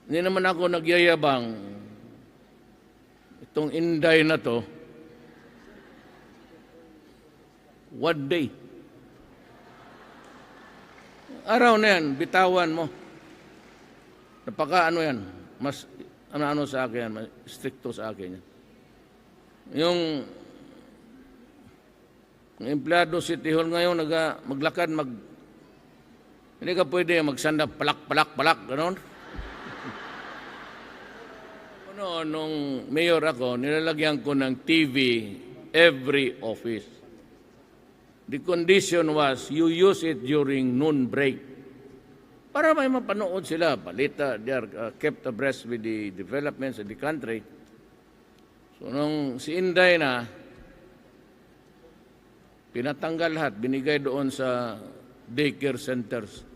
Hindi naman ako nagyayabang. Itong Inday na to, one day. Araw na yan, bitawan mo. Napaka ano yan, mas ano sa akin yan, mas stricto sa akin yan. Yung empleyado City Hall ngayon, maglakad, hindi ka pwede magsanda palak, gano'n. Nung mayor ako, nilalagyan ko ng TV every office. The condition was, you use it during noon break. Para may mapanood sila, balita, they are kept abreast with the developments of the country. So nung si Inday na, pinatanggal lahat, binigay doon sa daycare centers.